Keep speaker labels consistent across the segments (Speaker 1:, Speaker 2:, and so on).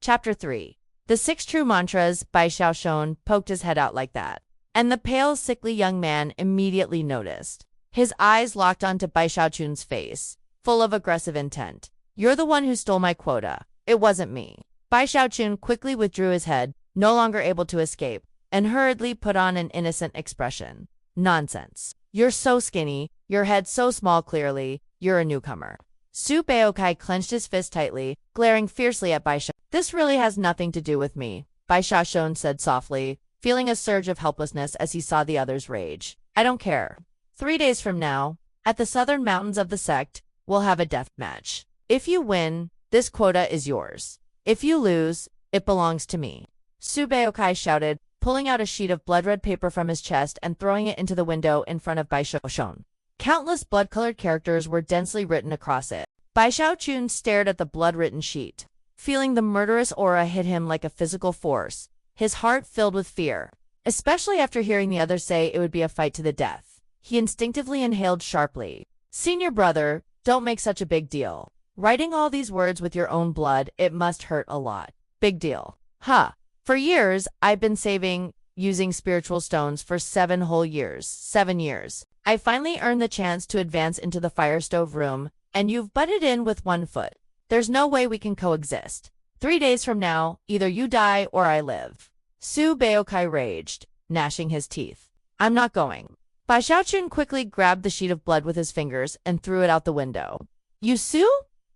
Speaker 1: Chapter 3. The Six True Mantras by Xiaoshun poked his head out like that, and the pale, sickly young man immediately noticed. His eyes locked onto Bai Xiaochun's face, full of aggressive intent. "You're the one who stole my quota. It wasn't me." Bai Xiaochun quickly withdrew his head, no longer able to escape, and hurriedly put on an innocent expression. "Nonsense. You're so skinny, your head so small clearly, you're a newcomer." Su Baokai clenched his fist tightly, glaring fiercely at Bai Xiaochun. "This really has nothing to do with me," Bai Xiaochun said softly, feeling a surge of helplessness as he saw the other's rage. "I don't care. 3 days from now, at the southern mountains of the sect, we'll have a death match. If you win, this quota is yours. If you lose, it belongs to me." Su Baokai shouted, pulling out a sheet of blood-red paper from his chest and throwing it into the window in front of Bai Xiaochun. Countless blood-colored characters were densely written across it. Bai Xiaochun stared at the blood-written sheet. Feeling the murderous aura hit him like a physical force, his heart filled with fear, especially after hearing the others say it would be a fight to the death. He instinctively inhaled sharply. "Senior brother, don't make such a big deal. Writing all these words with your own blood, it must hurt a lot." "Big deal. Huh. For years, I've been using spiritual stones for 7 whole years. 7 years. I finally earned the chance to advance into the fire stove room, and you've butted in with 1 foot. There's no way we can coexist. 3 days from now, either you die or I live." Su Baokai raged, gnashing his teeth. "I'm not going." Bai Xiaochun quickly grabbed the sheet of blood with his fingers and threw it out the window. "You Su?"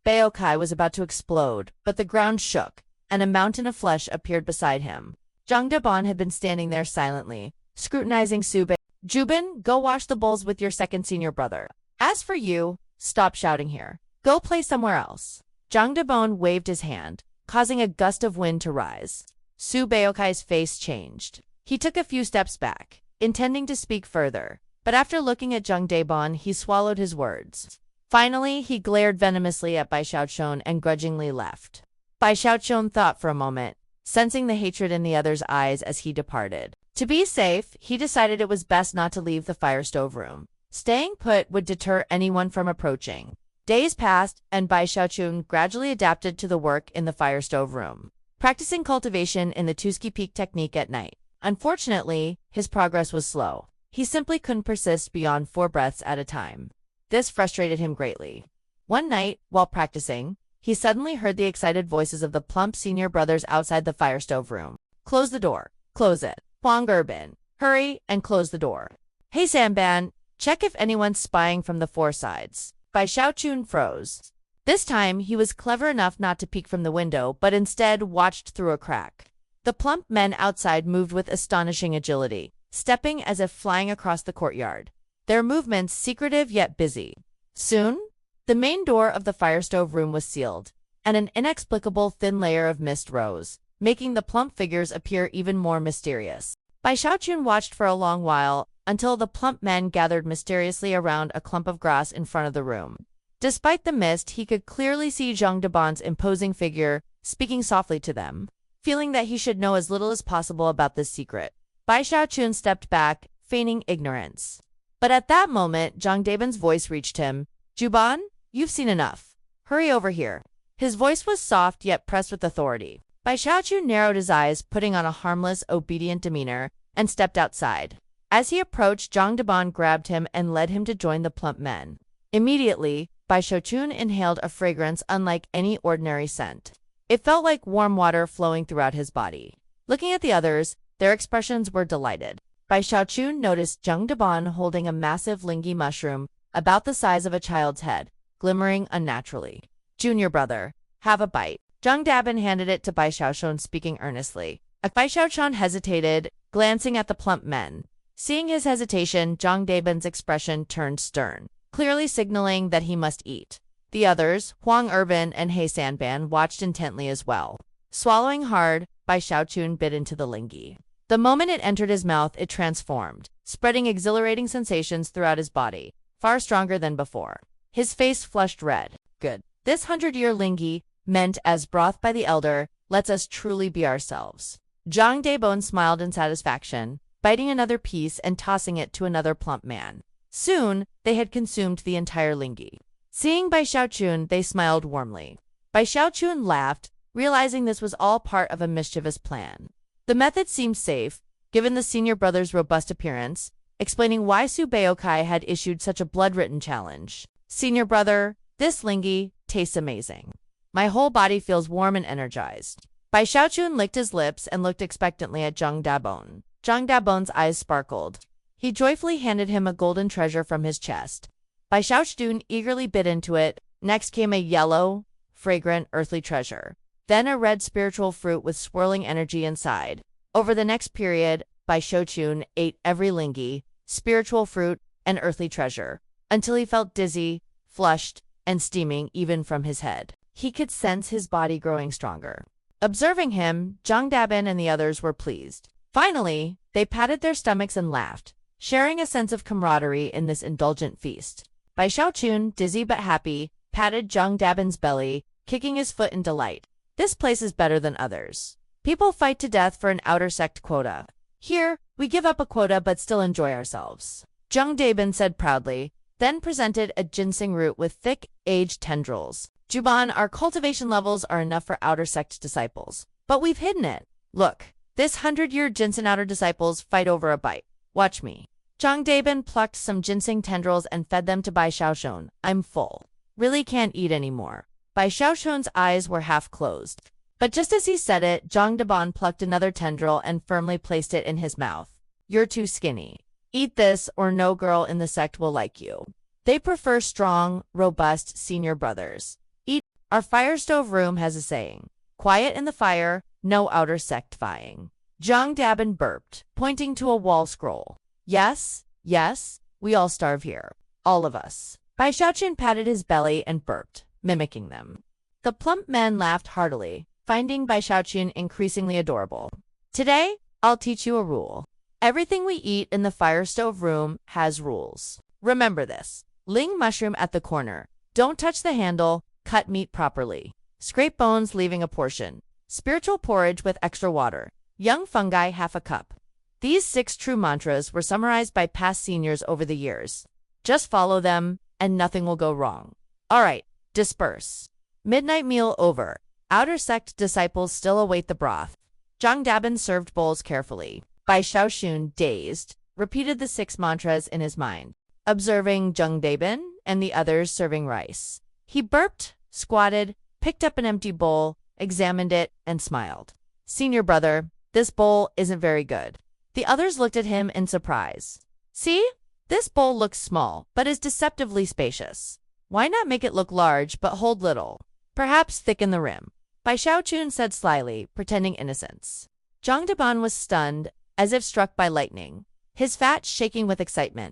Speaker 1: Baokai was about to explode, but the ground shook, and a mountain of flesh appeared beside him. Zhang Deban had been standing there silently, scrutinizing Su Bai. "Jubin, go wash the bowls with your second senior brother. As for you, stop shouting here. Go play somewhere else." Zhang Deban waved his hand, causing a gust of wind to rise. Su Baokai's face changed. He took a few steps back, intending to speak further, but after looking at Zhang Deban, he swallowed his words. Finally, he glared venomously at Bai Xiaochun and grudgingly left. Bai Xiaochun thought for a moment, sensing the hatred in the other's eyes as he departed. To be safe, he decided it was best not to leave the fire stove room. Staying put would deter anyone from approaching. Days passed, and Bai Xiaochun gradually adapted to the work in the fire stove room, practicing cultivation in the Tuski Peak technique at night. Unfortunately, his progress was slow. He simply couldn't persist beyond 4 breaths at a time. This frustrated him greatly. One night, while practicing, he suddenly heard the excited voices of the plump senior brothers outside the fire stove room. "Close the door. Close it. Huang Urban, hurry and close the door. Hey Sanban, check if anyone's spying from the 4 sides." Bai Xiaochun froze. This time, he was clever enough not to peek from the window, but instead watched through a crack. The plump men outside moved with astonishing agility, stepping as if flying across the courtyard, their movements secretive yet busy. Soon, the main door of the fire stove room was sealed, and an inexplicable thin layer of mist rose, making the plump figures appear even more mysterious. Bai Xiaochun watched for a long while, until the plump men gathered mysteriously around a clump of grass in front of the room. Despite the mist, he could clearly see Zhang Deban's imposing figure, speaking softly to them. Feeling that he should know as little as possible about this secret, Bai Xiaochun stepped back, feigning ignorance. But at that moment, Zhang Deban's voice reached him. "Juban, you've seen enough. Hurry over here." His voice was soft yet pressed with authority. Bai Xiaochun narrowed his eyes, putting on a harmless, obedient demeanor, and stepped outside. As he approached, Zhang Deban grabbed him and led him to join the plump men. Immediately, Bai Xiaochun inhaled a fragrance unlike any ordinary scent. It felt like warm water flowing throughout his body. Looking at the others, their expressions were delighted. Bai Xiaochun noticed Zhang Deban holding a massive lingi mushroom, about the size of a child's head, glimmering unnaturally. "Junior brother, have a bite." Zhang Deban handed it to Bai Xiaochun, speaking earnestly. Bai Xiaochun hesitated, glancing at the plump men. Seeing his hesitation, Zhang Deban's expression turned stern, clearly signaling that he must eat. The others, Huang Urban and He Sanban, watched intently as well. Swallowing hard, Bai Xiaochun bit into the lingi. The moment it entered his mouth, it transformed, spreading exhilarating sensations throughout his body, far stronger than before. His face flushed red. "Good. This 100-year lingi, meant as broth by the elder, lets us truly be ourselves." Zhang Deban smiled in satisfaction, biting another piece and tossing it to another plump man. Soon, they had consumed the entire lingi. Seeing Bai Xiaochun, they smiled warmly. Bai Xiaochun laughed, realizing this was all part of a mischievous plan. The method seemed safe, given the senior brother's robust appearance, explaining why Subeokai had issued such a blood-written challenge. Senior brother, this lingi tastes amazing. My whole body feels warm and energized. Bai Xiaochun licked his lips and looked expectantly at Zhang Dabon. Zhang Dabon's eyes sparkled. He joyfully handed him a golden treasure from his chest. Bai Xiaochun eagerly bit into it. Next came a yellow, fragrant, earthly treasure. Then a red spiritual fruit with swirling energy inside. Over the next period, Bai Xiaochun ate every lingi, spiritual fruit, and earthly treasure, until he felt dizzy, flushed, and steaming even from his head. He could sense his body growing stronger. Observing him, Zhang Dabin and the others were pleased. Finally, they patted their stomachs and laughed, sharing a sense of camaraderie in this indulgent feast. Bai Xiaochun, dizzy but happy, patted Zhang Dabin's belly, kicking his foot in delight. This place is better than others. People fight to death for an outer sect quota. Here, we give up a quota but still enjoy ourselves. Zhang Dabin said proudly, then presented a ginseng root with thick, aged tendrils. Juban, our cultivation levels are enough for outer sect disciples. But we've hidden it. Look, this 100-year ginseng outer disciples fight over a bite. Watch me. Zhang Dabin plucked some ginseng tendrils and fed them to Bai Xiaochun. I'm full. Really can't eat anymore. Bai Xiaochun's eyes were half closed. But just as he said it, Zhang Dabon plucked another tendril and firmly placed it in his mouth. You're too skinny. Eat this or no girl in the sect will like you. They prefer strong, robust senior brothers. Eat. Our fire stove room has a saying. Quiet in the fire, no outer sect vying. Zhang Dabin burped, pointing to a wall scroll. Yes, yes, we all starve here. All of us. Bai Xiaochun patted his belly and burped, mimicking them. The plump men laughed heartily, finding Bai Xiaochun increasingly adorable. Today, I'll teach you a rule. Everything we eat in the fire stove room has rules. Remember this. Ling mushroom at the corner. Don't touch the handle. Cut meat properly. Scrape bones leaving a portion. Spiritual porridge with extra water. Young fungi half a cup. These 6 true mantras were summarized by past seniors over the years. Just follow them, and nothing will go wrong. All right, disperse. Midnight meal over. Outer sect disciples still await the broth. Zhang Dabin served bowls carefully. Bai Xiaochun, dazed, repeated the 6 mantras in his mind, observing Zhang Dabin and the others serving rice. He burped, squatted, picked up an empty bowl, examined it, and smiled. Senior brother, this bowl isn't very good. The others looked at him in surprise. See? This bowl looks small, but is deceptively spacious. Why not make it look large, but hold little? Perhaps thicken the rim. Bai Xiaochun said slyly, pretending innocence. Zhang Daban was stunned, as if struck by lightning, his fat shaking with excitement.